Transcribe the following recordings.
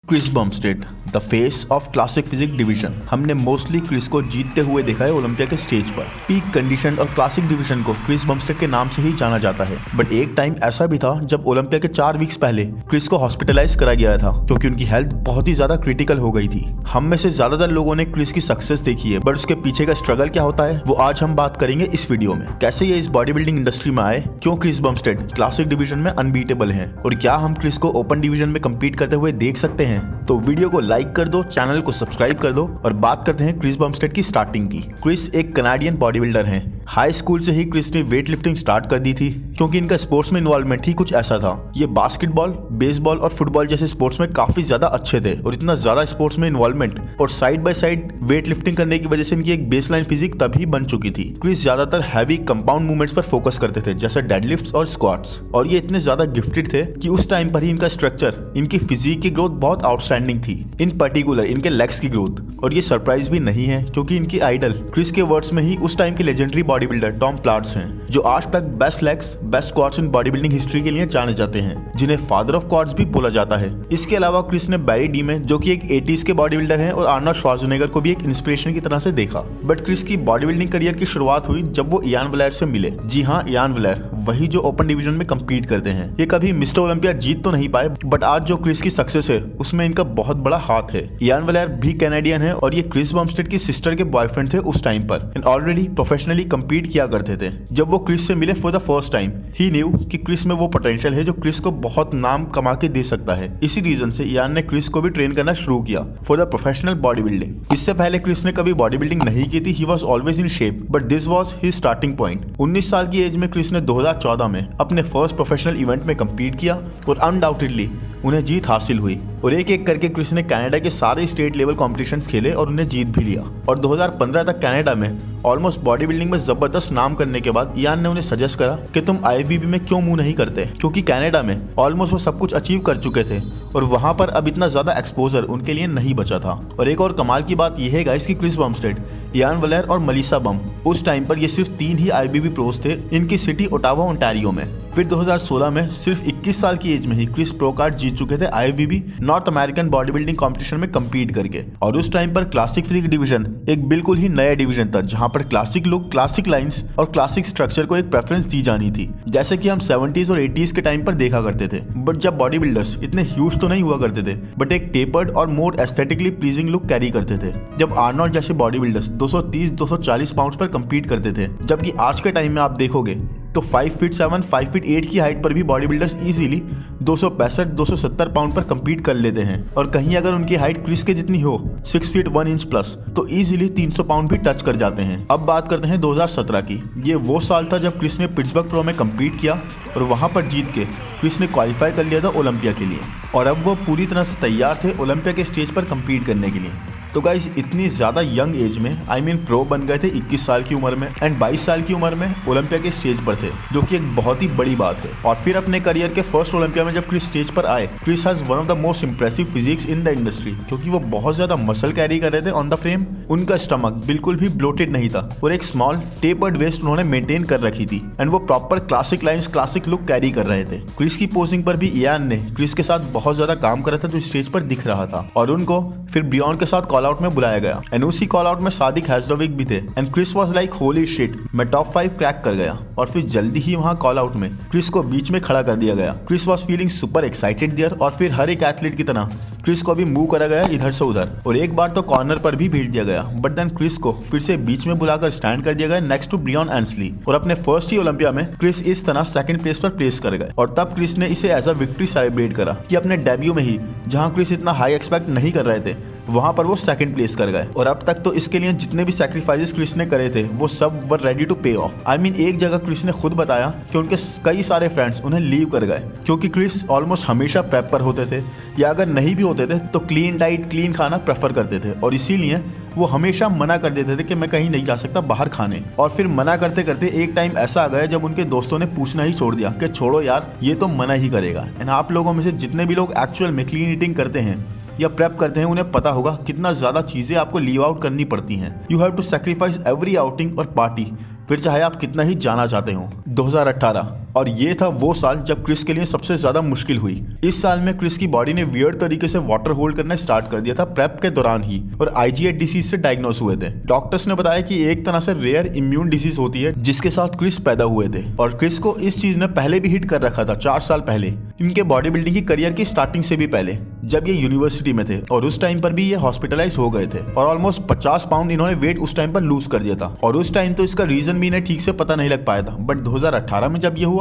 Chris Bumstead, the face of classic physique division. हमने mostly Chris को जीतते हुए देखा है ओलंपिया के स्टेज पर। पीक कंडीशन और क्लासिक डिवीजन को क्रिस बमस्टेड के नाम से ही जाना जाता है। बट एक टाइम ऐसा भी था जब ओलंपिया के 4 वीक्स पहले क्रिस को हॉस्पिटलाइज करा गया था क्योंकि उनकी हेल्थ बहुत ही ज्यादा क्रिटिकल हो गई थी। हम में से ज्यादातर लोगों ने क्रिस की सक्सेस देखी है, बट उसके पीछे का स्ट्रगल क्या होता है वो आज हम बात करेंगे इस वीडियो में। कैसे ये इस बॉडी बिल्डिंग इंडस्ट्री में आए, क्यों क्रिस बमस्टेड क्लासिक डिवीजन में अनबीटेबल है और क्या हम क्रिस को ओपन डिवीजन में कम्पीट करते हुए देख सकते हैं। तो वीडियो को लाइक कर दो, चैनल को सब्सक्राइब कर दो और बात करते हैं क्रिस बमस्टेड की स्टार्टिंग की। क्रिस एक कनाडियन बॉडी बिल्डर हैं। हाई स्कूल से ही क्रिस ने वेट लिफ्टिंग स्टार्ट कर दी थी क्योंकि इनका स्पोर्ट्स में इन्वॉल्वमेंट ही कुछ ऐसा था। ये बास्केटबॉल, बेसबॉल और फुटबॉल जैसे स्पोर्ट्स में काफी ज्यादा अच्छे थे और इतना ज्यादा स्पोर्ट्स में इन्वॉल्वमेंट और side by side weight lifting करने की वजह से इनकी एक बेसलाइन फिजिक तभी बन चुकी थी। क्रिस ज्यादातर हैवी कंपाउंड मूवमेंट्स पर फोकस करते थे जैसे डेडलिफ्ट्स और स्क्वाट्स, और ये इतने ज्यादा गिफ्टेड थे कि उस टाइम पर ही इनका स्ट्रक्चर, इनकी फिजिक की ग्रोथ बहुत आउटस्टैंडिंग थी, इन पर्टिकुलर इनके लेग्स की ग्रोथ। और ये सरप्राइज भी नहीं है क्योंकि इनकी आइडल क्रिस के वर्ड्स में ही उस टाइम के legendary body builder Tom plots हैं, जो आज तक best legs, best squats in body building history के लिए जाने जाते हैं, जिन्हें फादर ऑफ क्वाड्स भी बोला जाता है। इसके अलावा क्रिस ने बैरी डीमैन, जो कि एक 80s के बॉडी बिल्डर हैं, और आर्नल्ड श्वार्ज़नेगर को भी एक इंस्पिरेशन की तरह से देखा। बट क्रिस की बॉडी बिल्डिंग करियर की शुरुआत हुई जब वो इयान वलैर से मिले। जी हाँ, इयान वलैर, वही जो ओपन डिवीजन में कम्पीट करते हैं। ये कभी मिस्टर ओलंपिया जीत तो नहीं पाए, बट आज जो क्रिस की सक्सेस है उसमें इनका बहुत बड़ा हाथ है। इयान वलैर भी कैनेडियन है और ये क्रिस बमस्टेड की सिस्टर के बॉयफ्रेंड थे उस टाइम पर, एंड ऑलरेडी प्रोफेशनली कम्पीट किया करते थे। जब वो क्रिस से मिले for the first time, he new कि क्रिस में वो पोटेंशियल है जो क्रिस को बहुत नाम कमा के दे सकता है। इसी रीजन से इयान ने क्रिस को भी ट्रेन करना शुरू किया for the professional body building. इससे पहले क्रिस ने कभी बॉडी बिल्डिंग नहीं की थी, he was always in shape, but this was his starting point. 19 साल की एज में क्रिस ने 2014 में अपने फर्स्ट प्रोफेशनल इवेंट में कम्पीट किया और अनडाउटेडली उन्हें जीत हासिल हुई, और एक एक करके क्रिस ने कनाडा के सारे स्टेट लेवल कॉम्पिटिशन्स खेले और उन्हें जीत भी लिया। और 2015 तक कनाडा में ऑलमोस्ट बॉडी बिल्डिंग में जबरदस्त नाम करने के बाद इयान ने उन्हें सजेस्ट करा कि तुम आईएफबीबी में क्यों मूव नहीं करते, क्योंकि कनाडा में ऑलमोस्ट वो सब कुछ अचीव कर चुके थे और वहां पर अब इतना ज्यादा एक्सपोजर उनके लिए नहीं बचा था। और एक और कमाल की बात यह है गाइस कि क्रिस बमस्टेड, इयान वलैर और मलिसा बम, उस टाइम पर ये सिर्फ 3 ही आईएफबीबी प्रोस थे इनकी सिटी ओटावा ओंटारियो में। फिर 2016 में सिर्फ 21 साल की एज में ही क्रिस प्रो कार्ड जीत चुके थे IFBB North American body building competition में कम्पीट करके। और उस टाइम पर क्लासिक फिजिक डिवीजन एक बिल्कुल ही नया डिवीजन था जहां पर क्लासिक लुक, क्लासिक लाइंस और क्लासिक स्ट्रक्चर को एक प्रेफरेंस दी जानी थी, जैसे कि हम 70s और 80s के टाइम पर देखा करते थे। बट जब बॉडी बिल्डर्स इतने ह्यूज तो नहीं हुआ करते थे, बट एक टेपर्ड और मोर एस्थेटिकली प्लीजिंग लुक कैरी करते थे। जब आर्नोल्ड जैसे बॉडी बिल्डर्स 230-240 पाउंड पर कम्पीट करते थे, जबकि आज के टाइम में आप देखोगे तो 5 फीट 7, 5 फीट 8 की हाइट पर भी बॉडी बिल्डर्स इजीली 265-270 पाउंड पर कम्पीट कर लेते हैं। और कहीं अगर उनकी हाइट क्रिस के जितनी हो 6 फीट 1 इंच प्लस, तो इजीली 300 पाउंड भी टच कर जाते हैं। अब बात करते हैं 2017 की। ये वो साल था जब क्रिस ने पिट्सबर्ग प्रो में कम्पीट किया और वहां पर जीत के क्रिस ने क्वालिफाई कर लिया था ओलंपिया के लिए, और अब वो पूरी तरह से तैयार थे ओलंपिया के स्टेज पर कम्पीट करने के लिए। तो गाइस, इतनी ज्यादा यंग एज में प्रो बन गए थे 21 साल की उम्र में, एंड 22 साल की उम्र में ओलंपिया के स्टेज पर थे, जो कि एक बहुत ही बड़ी बात है। और फिर अपने करियर के फर्स्ट ओलंपिया में जब क्रिस स्टेज पर आए, Chris has one of the most impressive physiques in the industry, क्योंकि वो बहुत ज्यादा मसल कैरी कर रहे थे ऑन द फ्रेम। उनका स्टमक बिल्कुल भी ब्लोटेड नहीं था और एक स्मॉल टेपर्ड वेस्ट उन्होंने मेंटेन कर रखी थी, एंड वो proper classic lines, classic look carry कर रहे थे। क्रिस की पोजिंग पर भी इयान ने क्रिस के साथ बहुत ज्यादा काम करा था जो स्टेज पर दिख रहा था, और उनको फिर ब्रियॉन के साथ कॉल आउट में बुलाया गया, एंड उसी कॉल आउट में सादिक हैजलोविक भी थे, and Chris was like holy shit, मैं टॉप 5 क्रैक कर गया। और फिर जल्दी ही वहां कॉल आउट में क्रिस को बीच में खड़ा कर दिया गया। Chris was feeling super excited there, और फिर हर एक एथलीट की तरह क्रिस को भी मूव करा गया इधर से उधर, और एक बार तो कॉर्नर पर भी भेज दिया गया, बट देन क्रिस को फिर से बीच में बुलाकर स्टैंड कर दिया गया नेक्स्ट टू ब्रियॉन एंसली। और अपने फर्स्ट ही ओलंपिया में क्रिस इस तरह सेकंड प्लेस पर प्लेस कर गए, और तब क्रिस ने इसे एज अ विक्ट्री सेलिब्रेट करा कि अपने डेब्यू में ही, जहां क्रिस इतना हाई एक्सपेक्ट नहीं कर रहे थे, वहां पर वो सेकंड प्लेस कर गए। और अब तक तो इसके लिए जितने भी सैक्रिफाइसेस क्रिस ने करे थे वो सब वर रेडी टू पे ऑफ। एक जगह क्रिस ने खुद बताया कि उनके कई सारे फ्रेंड्स उन्हें लीव कर गए क्योंकि क्रिस ऑलमोस्ट हमेशा प्रेप पर होते थे, या अगर नहीं भी होते थे तो क्लीन डाइट, क्लीन खाना प्रेफर करते थे, और इसीलिए वो हमेशा मना कर देते थे कि मैं कहीं नहीं जा सकता बाहर खाने। और फिर मना करते करते एक टाइम ऐसा आ गया जब उनके दोस्तों ने पूछना ही छोड़ दिया कि छोड़ो यार, ये तो मना ही करेगा। एंड आप लोगों में से जितने भी लोग एक्चुअल में क्लीन ईटिंग करते हैं या प्रेप करते हैं, उन्हें पता होगा कितना ज्यादा चीजें आपको लीव आउट करनी पड़ती हैं। You have to sacrifice every outing और पार्टी, फिर चाहे आप कितना ही जाना चाहते हो। 2018, और ये था वो साल जब क्रिस के लिए सबसे ज्यादा मुश्किल हुई। इस साल में क्रिस की बॉडी ने वियर्ड तरीके से वाटर होल्ड करना स्टार्ट कर दिया था प्रेप के दौरान ही, और IgA डिसीज से डायग्नोस हुए थे। डॉक्टर्स ने बताया कि एक तरह से रेयर इम्यून डिसीज होती है जिसके साथ क्रिस पैदा हुए थे, और क्रिस को इस चीज ने पहले भी हिट कर रखा था 4 साल पहले, इनके बॉडी बिल्डिंग की करियर की स्टार्टिंग से भी पहले, जब ये यूनिवर्सिटी में थे, और उस टाइम पर भी ये हॉस्पिटलाइज हो गए थे, और ऑलमोस्ट 50 पाउंड इन्होंने वेट उस टाइम पर लूज कर दिया था। और उस टाइम तो इसका रीजन भी इन्हें ठीक से पता नहीं लग पाया था, बट 2018 में जब ये हुआ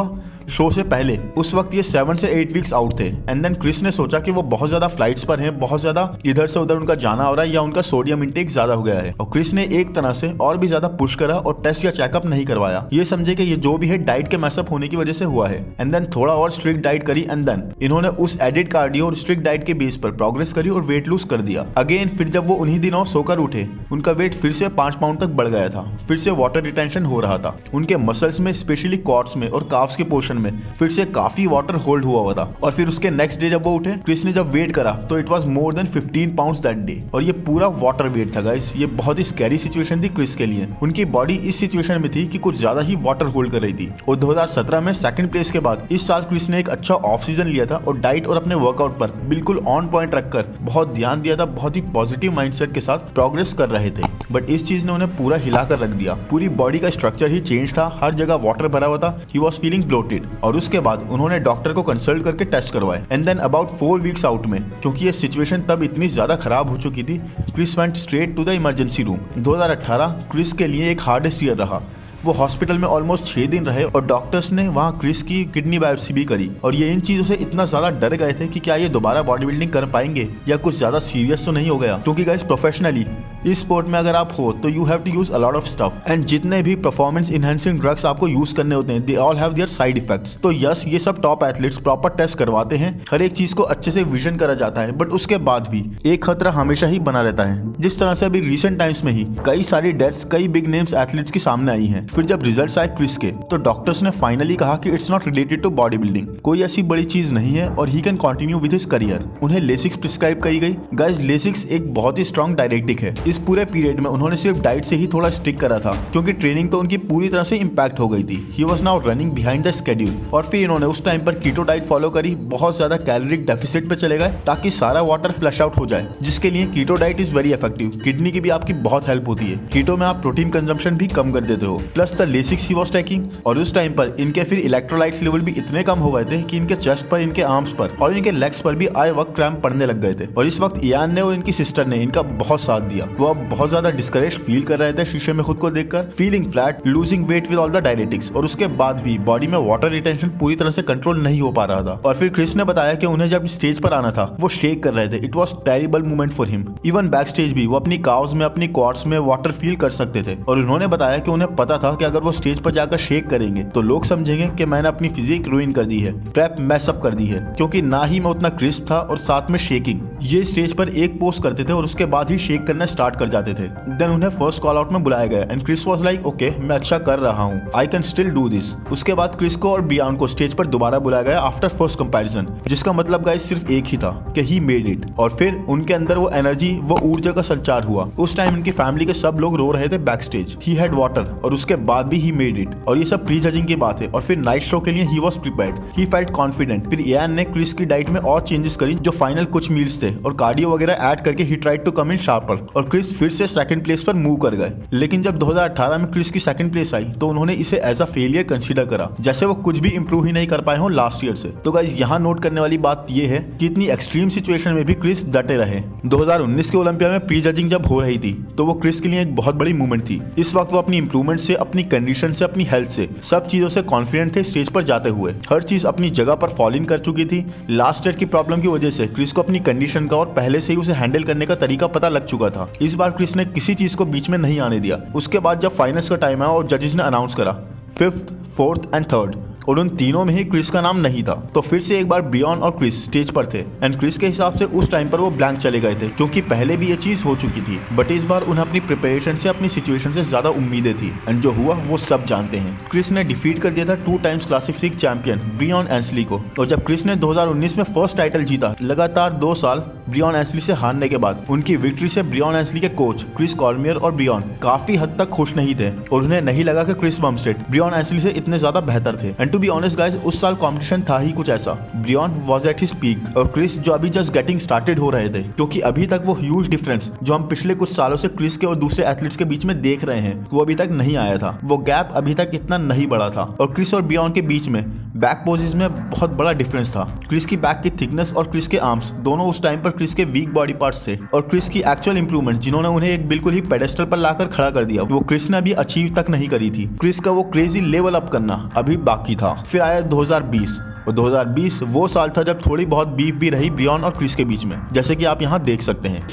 शो से पहले, उस वक्त ये 7 से 8 वीक्स आउट थे। एंड देन क्रिस ने सोचा कि वो बहुत ज्यादा फ्लाइट्स पर हैं, बहुत ज्यादा इधर से उधर उनका जाना हो रहा है, या उनका सोडियम इंटेक ज्यादा हो गया है, और क्रिस ने एक तरह से और भी ज्यादा पुश करा और टेस्ट या चेकअप नहीं करवाया। ये समझे कि ये जो भी है डाइट के मैसअप होने की वजह से हुआ है। एंड देन थोड़ा और स्ट्रिक्ट डाइट करी, एंड देन इन्होंने उस एडिड कार्डियो और स्ट्रिक्ट डाइट के बेस पर प्रोग्रेस करी और वेट लूज कर दिया। अगेन फिर जब वो उन्हीं दिनों सोकर उठे, उनका वेट फिर से 5 पाउंड तक बढ़ गया था, फिर से वाटर रिटेंशन हो रहा था, उनके मसल्स में स्पेशली क्वाड्स में और काफ्स के पोर्शन में फिर से काफी वाटर होल्ड हुआ था। और फिर उसके नेक्स्ट डे जब वो उठे, क्रिस ने जब वेट करा तो it was more than 15 pounds that day, और ये पूरा वाटर वेट था गाइस। ये बहुत ही स्कैरी सिचुएशन थी क्रिस के लिए। उनकी बॉडी इस सिचुएशन में थी कि कुछ ज्यादा ही वाटर होल्ड कर रही थी। और 2017 में सेकंड प्लेस के बाद इस साल क्रिस ने एक अच्छा ऑफ सीजन लिया था, और डाइट और अपने वर्कआउट पर बिल्कुल ऑन पॉइंट रखकर बहुत ध्यान दिया था, बहुत ही पॉजिटिव माइंडसेट के साथ प्रोग्रेस कर रहे थे। बट इस चीज ने उन्हें पूरा हिला कर रख दिया। पूरी बॉडी का स्ट्रक्चर ही चेंज था, हर जगह वाटर भरा हुआ था, ही वाज फीलिंग ब्लोटेड। और उसके बाद उन्होंने डॉक्टर को कंसल्ट करके टेस्ट करवाए। And then about 4 weeks out में, क्योंकि ये सिचुएशन तब इतनी ज्यादा खराब हो चुकी थी, Chris went straight to the emergency room. 2018 Chris के लिए एक हार्डेस्ट ईयर रहा। वो हॉस्पिटल में ऑलमोस्ट 6 दिन रहे, और डॉक्टर्स ने वहाँ क्रिस की किडनी बायोप्सी भी करी। और ये इन चीजों से इतना ज्यादा डर गए थे कि क्या ये दोबारा बॉडी बिल्डिंग कर पाएंगे, या कुछ ज्यादा सीरियस तो नहीं हो गया। क्योंकि गाइस प्रोफेशनली इस स्पोर्ट में अगर आप हो तो you have to use a lot of stuff, and जितने भी परफॉर्मेंस इनहेंसिंग ड्रग्स आपको यूज करने होते हैं, they all have their side effects. तो यस, ये सब टॉप एथलीट्स प्रॉपर टेस्ट करवाते हैं, हर एक चीज को अच्छे से विजन करा जाता है, बट उसके बाद भी एक खतरा हमेशा ही बना रहता है। जिस तरह से अभी रिसेंट टाइम्स में ही कई सारी डेथ्स कई बिग नेम्स एथलीट्स की सामने आई हैं। फिर जब रिजल्ट्स आए क्रिस के, तो डॉक्टर्स ने फाइनली कहा कि it's not related to body building, कोई ऐसी बड़ी चीज नहीं है, और he can continue with his career. उन्हें लेसिक्स प्रिस्क्राइब करी गई। गाइस, लेसिक्स एक बहुत ही स्ट्रॉन्ग डायरेक्टिक है। इस पूरे पीरियड में उन्होंने सिर्फ डाइट से ही थोड़ा स्टिक करा था, क्योंकि ट्रेनिंग तो उनकी पूरी तरह से इम्पैक्ट हो गई थी। He was now running behind the schedule. और फिर इन्होंने उस टाइम पर कीटो डाइट फॉलो करी, बहुत ज्यादा कैलोरिक डेफिसिट पे चले गए ताकि सारा वाटर फ्लश आउट हो जाए, जिसके लिए keto diet is very effective. Kidney की भी आपकी बहुत हेल्प होती है। कीटो में आप प्रोटीन कंजम्पशन भी कम कर देते हो। Plus the Lasix he was taking, और उस टाइम पर इनके फिर इलेक्ट्रोलाइट्स लेवल भी इतने कम हो गए थे कि इनके चेस्ट पर, इनके आर्म्स पर और इनके लेग्स पर भी आए वक्त क्रैम्प पड़ने लग गए थे। और इस वक्त इयान ने और इनकी सिस्टर ने इनका बहुत साथ दिया। वो अब बहुत ज्यादा डिस्करेज फील कर रहे थे शीशे में खुद को देखकर, feeling flat, losing weight with all the diuretics, और उसके बाद भी बॉडी में वाटर रिटेंशन पूरी तरह से कंट्रोल नहीं हो पा रहा था। और फिर क्रिस ने बताया कि उन्हें जब स्टेज पर आना था वो शेक कर रहे थे। It was terrible moment for him. Even back stage भी वो अपनी काव्स में, अपनी क्वाड्स में वाटर फील कर सकते थे। और उन्होंने बताया कि उन्हें पता था कि अगर वो स्टेज पर जाकर शेक करेंगे तो लोग समझेंगे कि मैंने अपनी फिजिक रूइन कर दी है, प्रेप मैसअप कर दी है, क्योंकि ना ही मैं उतना क्रिस्प था और साथ में शेकिंग। ये स्टेज पर एक पोस्ट करते थे और उसके बाद ही शेक करना स्टार्ट कर जाते थे। देन उन्हें फर्स्ट कॉल आउट में बुलाया गया, and Chris was like okay, मैं अच्छा कर रहा हूँ, I can still do this. उसके बाद क्रिस को और बियॉन को स्टेज पर दोबारा बुलाया गया आफ्टर फर्स्ट कंपैरिजन, जिसका मतलब गाइस सिर्फ एक ही था कि ही मेड इट। और फिर उनके अंदर वो एनर्जी, वो ऊर्जा का संचार हुआ। उस टाइम उनकी फैमिली के सब लोग रो रहे थे back stage. He had water, और उसके बाद भी ही मेड इट। और ये सब प्री जजिंग की बात है। और फिर नाइट शो के लिए he was prepared, he felt confident. फिर इयान ने क्रिस की डाइट में और चेंजेस करी, जो फाइनल कुछ मील्स थे, और कार्डियो वगैरह ऐड करके he tried to come in sharper, और क्रिस फिर से सेकंड प्लेस पर मूव कर गए। लेकिन जब 2018 में क्रिस की सेकंड प्लेस आई तो उन्होंने इसे एज अ फेलियर कंसीडर करा, जैसे वो कुछ भी इंप्रूव ही नहीं कर पाए हो लास्ट ईयर से। तो गाइस, यहाँ नोट करने वाली बात ये है कि इतनी एक्सट्रीम सिचुएशन में भी क्रिस डटे रहे। 2019 के ओलंपिया में प्री जजिंग जब हो रही थी तो वो क्रिस के लिए एक बहुत बड़ी मूवमेंट थी। इस वक्त वो अपनी इंप्रूवमेंट से, अपनी कंडीशन से, अपनी हेल्थ से, सब चीजों से कॉन्फिडेंट थे स्टेज पर जाते हुए। हर चीज अपनी जगह पर फॉल इन कर चुकी थी। लास्ट ईयर की प्रॉब्लम की वजह से क्रिस को अपनी कंडीशन का और पहले से ही उसे हैंडल करने का तरीका पता लग चुका था। इस बार क्रिस ने किसी चीज को बीच में नहीं आने दिया। उसके बाद जब फाइनल्स का टाइम आया और जजेस ने अनाउंस करा 5th, 4th एंड 3rd, और उन तीनों में ही क्रिस का नाम नहीं था, तो फिर से एक बार बियॉन और क्रिस स्टेज पर थे। एंड क्रिस के हिसाब से उस टाइम पर वो ब्लैंक चले गए थे, क्योंकि पहले भी ये चीज हो चुकी थी। बट इस बार उन्हें अपनी प्रिपरेशन से, अपनी सिचुएशन से ज्यादा उम्मीदें थी, एंड जो हुआ वो सब जानते हैं। क्रिस ने डिफीट कर दिया था 2 टाइम्स क्लासिक फिजिक चैंपियन ब्रियॉन एंसली को। और जब क्रिस ने 2019 में फर्स्ट टाइटल जीता, लगातार 2 साल ब्रियॉन एंसली से हारने के बाद उनकी विक्ट्री से ब्रियॉन एंसली के कोच क्रिस कॉर्मियर और ब्रियॉन काफी हद तक खुश नहीं थे और उन्हें नहीं लगा कि क्रिस बमस्टेड ब्रियॉन एंसली से इतने ज्यादा बेहतर थे। And to be honest guys, उस साल कॉम्पिटिशन था ही कुछ ऐसा। Breon was at his peak और क्रिस जो अभी जस्ट गेटिंग स्टार्टेड हो रहे थे, क्योंकि अभी तक वो ह्यूज डिफरेंस जो हम पिछले कुछ सालों से क्रिस के और दूसरे एथलीट्स के बीच में देख रहे हैं वो अभी तक नहीं आया था। वो गैप अभी तक इतना नहीं बढ़ा था और क्रिस और ब्रियॉन के बीच में बैक पोजेस में बहुत बड़ा डिफरेंस था। क्रिस की बैक की थिकनेस और क्रिस के आर्म्स दोनों उस टाइम पर क्रिस के वीक बॉडी पार्ट्स थे और क्रिस की एक्चुअल इंप्रूवमेंट जिन्होंने उन्हें एक बिल्कुल ही पेडेस्टल पर लाकर खड़ा कर दिया वो क्रिस ने अभी अचीव तक नहीं करी थी। क्रिस का वो क्रेजी लेवल अप करना अभी बाकी था। फिर आया 2020 और 2020 वो साल था जब थोड़ी बहुत बीफ भी रही ब्रियॉन और क्रिस के बीच में, जैसे कि आप यहाँ देख सकते हैं।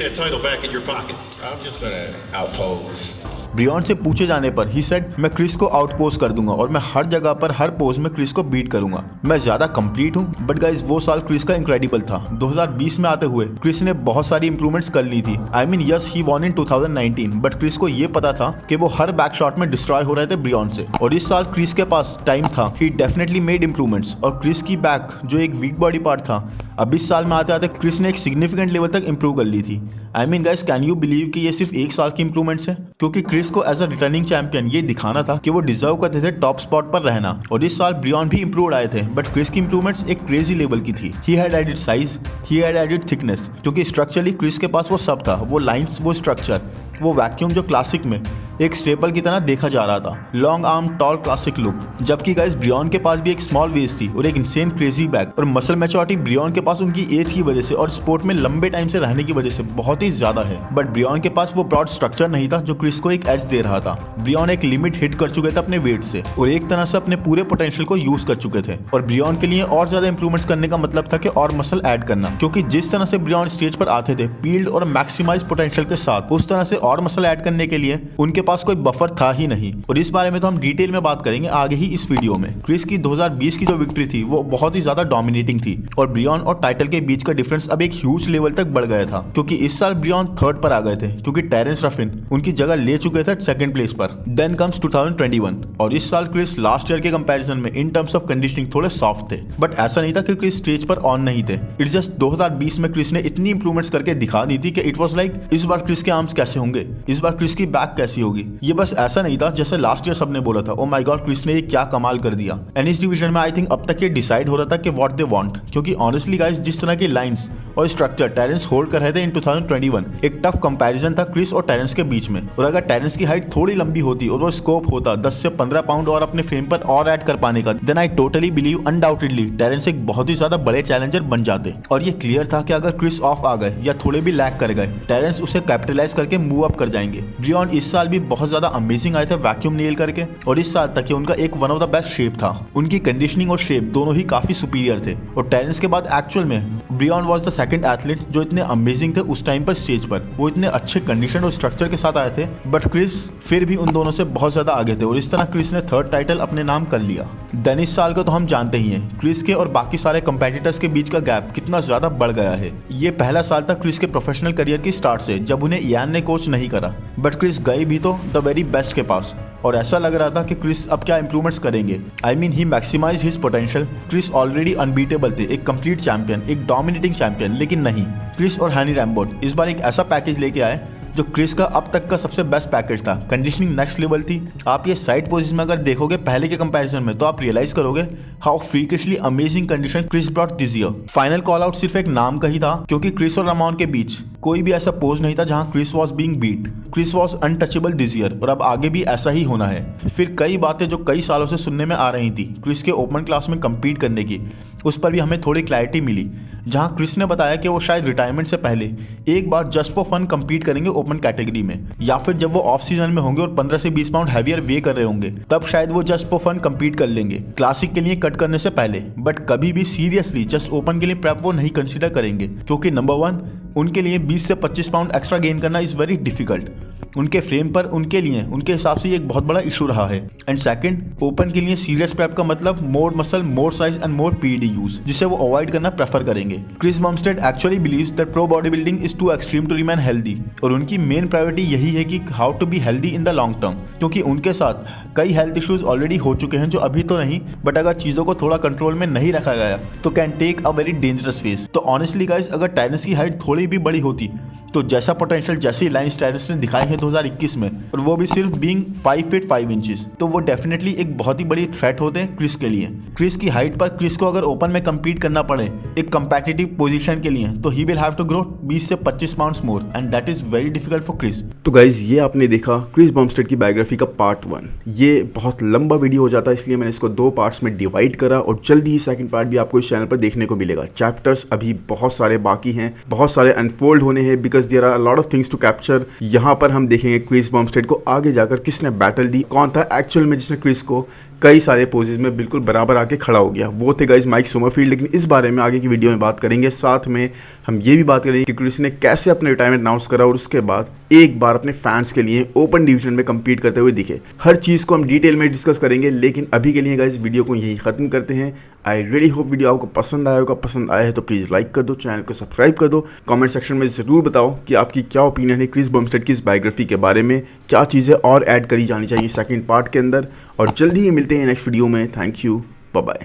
ब्रियॉन से पूछे जाने पर ही सेड मैं क्रिस को आउटपोज कर दूंगा और मैं हर जगह पर हर पोज में क्रिस को बीट करूंगा। मैं ज्यादा कंप्लीट हूँ। बट गाइस वो साल क्रिस का इनक्रेडिबल था। 2020 में आते हुए क्रिस ने बहुत सारी इंप्रूवमेंट्स कर ली थी। I mean yes he won in 2019 but Chris को ये पता था कि वो हर बैक शॉट में डिस्ट्रॉय हो रहे थे ब्रियॉन से। और इस साल क्रिस के पास टाइम था। ही डेफिनेटली मेड इंप्रूवमेंट्स और क्रिस की बैक जो एक वीक बॉडी पार्ट था अब इस साल में आते आते क्रिस ने एक सिग्निफिकेंट लेवल तक इंप्रूव कर ली थी। I mean guys, can you believe कि ये सिर्फ एक साल की इंप्रूवमेंट्स है? क्योंकि क्रिस को एज अ रिटर्निंग चैंपियन ये दिखाना था कि वो डिजर्व करते थे टॉप स्पॉट पर रहना। और इस साल ब्रियॉन भी इंप्रूव आए थे बट क्रिस की इंप्रूवमेंट्स एक क्रेजी लेवल की थी। He had added size, he had added thickness, क्योंकि स्ट्रक्चरली क्रिस के पास वो सब था। वो लाइंस, वो स्ट्रक्चर, वो वैक्यूम जो क्लासिक में एक स्टेपल की तरह देखा जा रहा था। Long arm, tall classic look. जबकि गाइस ब्रियॉन के पास भी एक स्मॉल वेस्ट थी और एक इंसेन क्रेजी बैक और मसल मैच्योरिटी ब्रियॉन के पास उनकी एज की वजह से और स्पोर्ट में लंबे टाइम से रहने की वजह से बहुत ही ज्यादा है। बट ब्रियॉन के पास वो ब्रॉड स्ट्रक्चर नहीं था जो क्रिस को एक एज दे रहा था। ब्रियॉन एक लिमिट हिट कर चुके थे अपने वेट से और एक तरह से अपने पूरे पोटेंशियल को यूज कर चुके थे। और ब्रियॉन के लिए और ज्यादा इंप्रूवमेंट्स करने का मतलब था कि और मसल ऐड करना, क्योंकि जिस तरह से ब्रियॉन स्टेज पर आते थे पील्ड और मैक्सिमाइज पोटेंशियल के साथ, उस तरह से और मसल ऐड करने के लिए उनके पास कोई बफर था ही नहीं। और इस बारे में तो हम डिटेल में बात करेंगे आगे ही इस वीडियो में। क्रिस की 2020 की जो विक्ट्री थी वो बहुत ही ज्यादा डोमिनेटिंग थी और ब्रियॉन और टाइटल के बीच का डिफरेंस अब एक ह्यूज लेवल तक बढ़ गया था, क्योंकि इस साल ब्रियॉन थर्ड पर आ गए थे क्योंकि टेरेंस रफिन उनकी जगह ले चुके थे सेकंड प्लेस पर। देन कम्स 2021 और इस साल क्रिस लास्ट ईयर के कंपैरिजन में इन टर्म्स ऑफ कंडीशनिंग थोड़े सॉफ्ट थे। बट ऐसा नहीं था कि क्रिस स्टेज पर ऑन नहीं थे। इट्स जस्ट 2020 में क्रिस ने इतनी इंप्रूवमेंट्स करके दिखा दी थी कि इट वाज लाइक इस बार क्रिस के आर्म्स कैसे होंगे, इस बार क्रिस की बैक कैसी होगी। ये बस ऐसा नहीं था जैसे लास्ट ईयर सबने बोला था, ओ माय गॉड क्रिस ने ये क्या कमाल कर दिया। एंड इस डिवीजन में आई थिंक अब तक ये डिसाइड हो रहा था कि व्हाट दे वांट, क्योंकि ऑनेस्टली गाइस जिस तरह की लाइंस और स्ट्रक्चर टेरेंस होल्ड कर रहे थे इन 2021, एक टफ कंपैरिजन था क्रिस और टेरेंस के बीच में। और अगर टेरेंस की हाइट थोड़ी लंबी होती और वो स्कोप होता 10 से 15 पाउंड और अपने फ्रेम पर और ऐड कर पाने का, then I totally believe undoubtedly Terrence एक बहुत ही ज्यादा बड़े चैलेंजर बन जाते। और ये क्लियर था कि अगर क्रिस ऑफ आ गए या थोड़े भी लैग कर गए, टेरेंस उसे कैपिटलाइज करके मूव अप कर जाएंगे। ब्रियॉन इस साल भी बहुत ज्यादा अमेजिंग आए थे वैक्यूम नेल करके और इस साल तक उनका एक one of the best shape था। उनकी कंडीशनिंग और शेप दोनों ही काफी सुपीरियर थे। और टेरेंस के बाद एक्चुअल में ब्रियॉन वाज द सेकंड एथलीट जो इतने अमेजिंग थे उस टाइम पर स्टेज पर। वो इतने अच्छे कंडीशन और स्ट्रक्चर के साथ आए थे बट क्रिस फिर भी उन दोनों से बहुत ज्यादा आगे थे और इस तरह क्रिस ने थर्ड टाइटल अपने नाम कर लिया। देन इस साल का तो हम जानते ही हैं क्रिस के और बाकी सारे कंपेटिटर्स के बीच का गैप कितना ज्यादा बढ़ गया है। ये पहला साल था क्रिस के प्रोफेशनल करियर की स्टार्ट से जब उन्हें इयान ने कोच नहीं करा, बट क्रिस गए भी तो द वेरी बेस्ट के पास और ऐसा लग रहा था कि क्रिस अब क्या इंप्रूवमेंट्स करेंगे। I mean he maximise his potential. Chris already unbeatable थे, एक कंप्लीट चैंपियन, एक डोमिनेटिंग चैंपियन, लेकिन नहीं, क्रिस और हैनी रैम्बोट इस बार एक ऐसा पैकेज लेके आए जो क्रिस का अब तक का सबसे बेस्ट पैकेज था। कंडीशनिंग नेक्स्ट लेवल थी। आप ये साइड पोजीशन में अगर देखोगे पहले के कंपैरिजन में तो आप रियलाइज करोगे how freakishly amazing condition Chris brought this year. Final call out सिर्फ एक नाम का ही था क्योंकि क्रिस और रामोन के बीच कोई भी ऐसा पोज नहीं था जहां Chris was being beat. Chris was untouchable this year और अब आगे भी ऐसा ही होना है। फिर कई बातें जो कई सालों से सुनने में आ रही थी क्रिस के ओपन क्लास में कम्पीट करने की, उस पर भी हमें थोड़ी क्लैरिटी मिली, जहां क्रिस ने बताया कि वो शायद रिटायरमेंट से पहले एक बार जस्ट फॉर फन कम्पीट करेंगे ओपन कैटेगरी में, या फिर जब वो ऑफ सीजन में होंगे और 15 से 20 पाउंड हैवियर वे कर रहे होंगे तब शायद वो जस्ट फॉर फन कम्पीट कर लेंगे क्लासिक के लिए कट करने से पहले। बट कभी भी सीरियसली जस्ट ओपन के लिए प्रेप वो नहीं कंसीडर करेंगे क्योंकि नंबर 1 उनके लिए 20 से 25 पाउंड एक्स्ट्रा गेन करना इज वेरी डिफिकल्ट उनके फ्रेम पर उनके लिए उनके हिसाब से ये एक बहुत बड़ा इशू रहा है। एंड सेकंड, ओपन के लिए सीरियस प्रेप का मतलब more muscle, more size and more PED use, जिसे वो अवॉइड करना प्रेफर करेंगे। Chris Bumstead actually believes that pro bodybuilding is too extreme to remain healthy, और उनकी मेन प्रायोरिटी यही है कि how to be healthy in the long term, क्योंकि उनके साथ कई हेल्थ इश्यूज ऑलरेडी हो चुके हैं जो अभी तो नहीं, बट अगर चीजों को थोड़ा कंट्रोल में नहीं रखा गया तो can take a very dangerous phase. तो ऑनेस्टली गाइस, अगर टायरस की हाइट थोड़ी भी बड़ी होती तो जैसा पोटेंशियल जैसी लाइंस टायरस ने दिखाई है 2021 में, और वो भी सिर्फ बीइंग 5 फीट 5 इंचेस, तो वो डेफिनेटली एक बहुत ही बड़ी थ्रेट होते हैं क्रिस के लिए। क्रिस की हाइट पर क्रिस को अगर ओपन में compete करना पड़े एक कंपेटिटिव पोजीशन के लिए, तो ही विल हैव टू ग्रो 20 से 25 pounds more, and that is very difficult for Chris. तो गाइज, ये आपने देखा क्रिस बमस्टेड की बायोग्राफी का पार्ट 1। ये बहुत लंबा वीडियो हो जाता है, इसलिए मैंने इसको 2 पार्ट्स में डिवाइड करा, और जल्दी ही सेकंड पार्ट भी आपको इस चैनल पर देखने को मिलेगा। चैप्टर्स अभी बहुत सारे बाकी हैं, बहुत सारे अनफोल्ड होने हैं, because there are lot of things to capture. यहाँ पर हम देखेंगे क्रिस बमस्टेड को आगे जाकर किसने बैटल दी, कौन था एक्चुअल में जिसने क्रिस को कई सारे पोजेस में बिल्कुल बराबर आके खड़ा हो गया। वो थे गाइज माइक सोमरफील्ड, लेकिन इस बारे में आगे की वीडियो में बात करेंगे। साथ में हम ये भी बात करेंगे कि क्रिस ने कैसे अपने रिटायरमेंट अनाउंस करा और उसके बाद एक बार अपने फैंस के लिए ओपन डिवीजन में compete करते हुए दिखे। हर चीज़ को हम डिटेल में डिस्कस करेंगे, लेकिन अभी के लिए गाइज वीडियो को यही खत्म करते हैं। आई रियली होप वीडियो आपको पसंद आया होगा। पसंद आया है तो प्लीज़ लाइक कर दो, चैनल को सब्सक्राइब कर दो। कमेंट सेक्शन में ज़रूर बताओ कि आपकी क्या ओपिनियन है क्रिस बमस्टेड की इस बायोग्राफी के बारे में, क्या चीज़ें और ऐड करी जानी चाहिए सेकंड पार्ट के अंदर। और जल्दी ही मिलते हैं नेक्स्ट वीडियो में। Thank you, bye bye.